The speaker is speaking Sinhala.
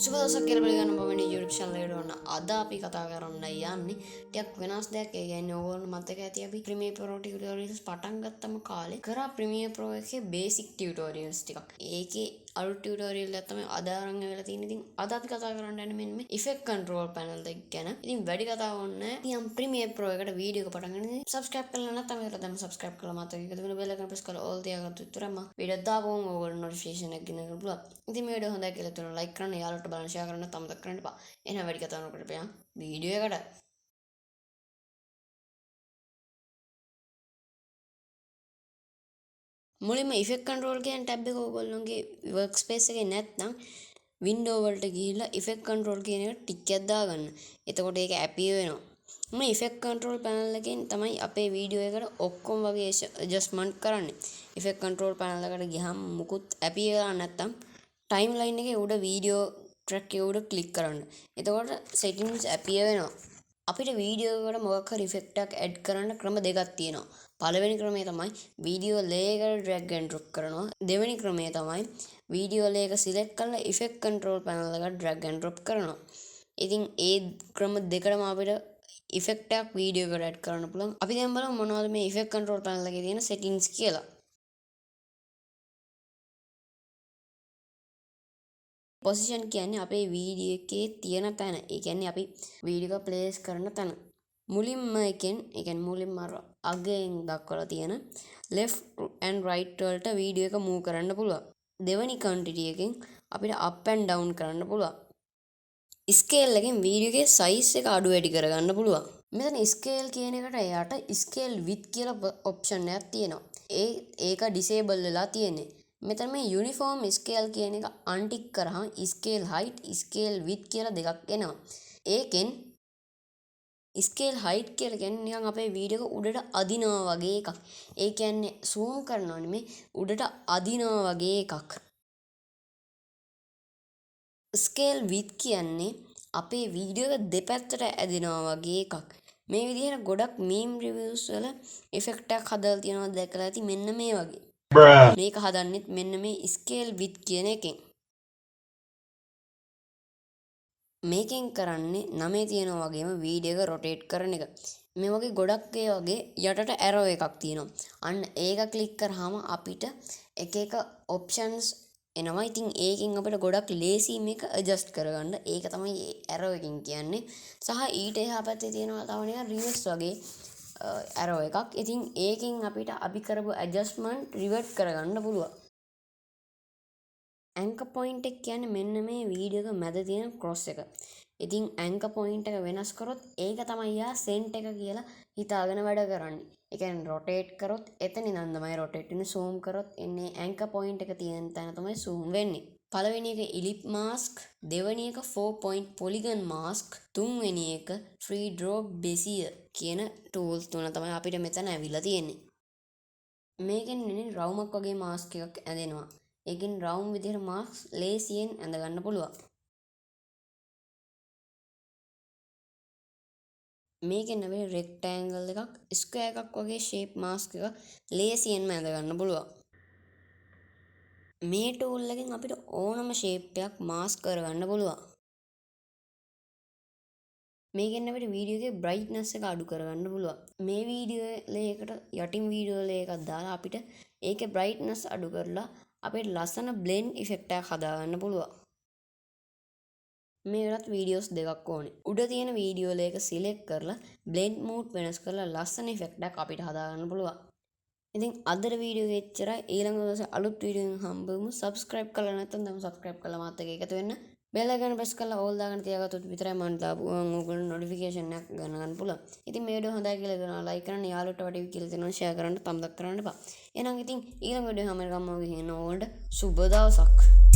සුබ දවසක් කියලා පිළිගන්න මම YouTube channel එකට වුණා. අද අපි කතා කරන්න යන්නේ ටිකක් වෙනස් දෙයක්. ඒ කියන්නේ ඕගොල්ලෝ මතක ඇති අපි Premiere Pro tutorials පටන් ගත්තම කාලේ කරා Premiere Pro එකේ basic tutorials ටිකක්. ඒකේ අලුත් tutorial එකක් තමයි අද අරන් වෙලා තියෙන්නේ. ඉතින් අද අපි කතා කරන්න යන්නේ මෙන්න මේ effect control panel එක ගැන. ඉතින් වැඩි කතාවක් ඕනේ නැහැ. ඉතින් Premiere Pro එකට වීඩියෝ එක පටන් ගන්න. subscribe කරලා නැත්නම් ඒකට දැන් subscribe කරලා මතක එකතු වෙන bell icon press කරලා all තියාගත්තු විතරම වීඩියෝ දාපුවම ඕගොල්ලෝ notification එක ගෙනගන්න පුළුවන්. ඉතින් මේ වීඩියෝ හොඳයි කියලා තුන like කරන්න යාළුවට බලන්න share කරන්න තමතක් කරන්න එපා. එහෙනම් වැඩි කතා නොකර අපි යමු වීඩියෝ එකට. මුලින්ම effect control කියන tab එක ඕගොල්ලෝගේ workspace එකේ නැත්නම් window වලට ගිහිල්ලා effect control කියන එක ටික් එකක් දාගන්න. එතකොට ඒක appear වෙනවා. මේ effect control panel එකෙන් තමයි අපේ වීඩියෝ එකට ඔක්කොම වගේ adjustment කරන්නේ. effect control panel එකට ගියාම මුකුත් appear කරන්නේ නැත්නම් timeline එකේ උඩ වීඩියෝ track එක උඩ click කරන්න. එතකොට settings appear වෙනවා. අපිට වීඩියෝ එකට මොකක් හරි effect එකක් add කරන්න ක්‍රම දෙකක් තියෙනවා. පළවෙනි ක්‍රමය තමයි වීඩියෝ layer එකට drag and drop කරනවා. දෙවෙනි ක්‍රමය තමයි වීඩියෝ layer එක select කරලා effect control panel එකට drag and drop කරනවා. ඉතින් ඒ ක්‍රම දෙකම අපිට effect එකක් වීඩියෝ එකට add කරන්න පුළුවන්. අපි දැන් බලමු මොනවද මේ effect control panel එකේ තියෙන settings කියලා. පොසිෂන් කියන්නේ අපේ වීඩියෝ එකේ තියෙන තැන. ඒ කියන්නේ අපි වීඩියෝ එක ප්ලේස් කරන තැන. මුලින්ම මුලින්ම අගෙන් දක්වලා තියෙන left and right වලට වීඩියෝ එක move කරන්න පුළුවන්. දෙවෙනි quantity එකෙන් අපිට up and down කරන්න පුළුවන්. scale එකෙන් වීඩියෝ එකේ size එක අඩු වැඩි කරගන්න පුළුවන්. මෙතන scale කියන එකට එයාට scale width කියලා option එකක් තියෙනවා. ඒක disable වෙලා තියෙන්නේ. මෙතන මේ uniform scale කියන එක untick කරාම scale height, scale width කියලා දෙකක් එනවා. ඒකෙන් scale height කියලා කියන්නේ නිකන් අපේ වීඩියෝ එක උඩට අදිනවා වගේ එකක්. ඒ කියන්නේ zoom කරනවා නෙමෙයි උඩට අදිනවා වගේ එකක්. scale width කියන්නේ අපේ වීඩියෝ එක දෙපැත්තට ඇදෙනවා වගේ එකක්. මේ විදිහට ගොඩක් meme reviews වල effect එකක් හදලා තියෙනවා දැකලා ඇති මෙන්න මේ වගේ. මේක හදන්නෙත් මෙන්න මේ scale width කියන එකෙන්. මේකෙන් කරන්නේ නමේ තියෙනවා වගේම වීඩියෝ එක rotate කරන එක. මේ වගේ ගොඩක් ඒ වගේ යටට arrow එකක් තියෙනවා. අන්න ඒක click කරාම අපිට එක එක options එනවා. ඉතින් ඒකෙන් අපිට ගොඩක් lazy මේක adjust කරගන්න. ඒක තමයි arrow එකකින් කියන්නේ. සහ ඊට එහා පැත්තේ තියෙනවා තව නිකන් reverse වගේ arrow එකක්. ඉතින් ඒකෙන් අපිට අපි කරපු adjustment revert කරගන්න පුළුවන්. anchor point එක කියන්නේ මෙන්න මේ වීඩියෝ එක මැද තියෙන cross එක. ඉතින් anchor point එක වෙනස් කරොත් ඒක තමයි යා center එක කියලා හිතාගෙන වැඩ කරන්නේ. ඒ කියන්නේ rotate කරොත් එතන ඉඳන් තමයි rotate වෙන්නේ. zoom කරොත් එන්නේ anchor point එක තියෙන තැන තමයි zoom වෙන්නේ. පළවෙනි එක ellipse mask, දෙවෙනි එක 4 point polygon mask, තුන්වෙනි එක free draw bezier කියන tools තුන තමයි අපිට මෙතන ඇවිල්ලා තියෙන්නේ. මේකෙන් ඉන්නේ රවුමක් වගේ mask එකක් ඇඳෙනවා. ඒකෙන් රවුම් විදිහට mask ලේසියෙන් ඇඳ ගන්න පුළුවන්. මේකෙන් අපි rectangle එකක්, square එකක් වගේ shape mask එකක් ලේසියෙන්ම ඇඳ ගන්න පුළුවන්. මේ tool එකෙන් අපිට ඕනම shape එකක් mask කරගන්න පුළුවන්. මේකෙන් අපිට වීඩියෝ එකේ brightness එක අඩු කරගන්න පුළුවන්. මේ වීඩියෝ ලේයකට යටින් වීඩියෝ ලේ එකක් දාලා අපිට ඒකේ brightness අඩු කරලා අපිට ලස්සන blend effect එකක් හදාගන්න පුළුවන්. මේකට වීඩියෝස් දෙකක් ඕනේ. උඩ තියෙන වීඩියෝ ලේ එක select කරලා blend mode වෙනස් කරලා ලස්සන effect එකක් අපිට හදාගන්න පුළුවන්. ඉතින් අදට වීඩියෝ එක එච්චරයි. ඊළඟ දවසේ අලුත් වීඩියෝ එකකින් හම්බෙමු. subscribe කරලා නැත්නම් දැන් subscribe කරලා මාත් එක්ක එකතු වෙන්න. bell icon press කරලා all දාගෙන තියාගත්තොත් විතරයි මම දාපුවම ඔයගොල්ලෝ notification එකක් ගන්න පුළුවන්. ඉතින් මේ වීඩියෝ හොඳයි කියලා දෙනවා like කරන්න, යාළුවට වටේ කියලා දෙනවා share කරන්න, thumbs up කරන්න එපා. එහෙනම් ඉතින් ඊළඟ වීඩියෝ හැම එකම ඔයගොල්ලෝ කියන ඕල්ට සුබ දවසක්.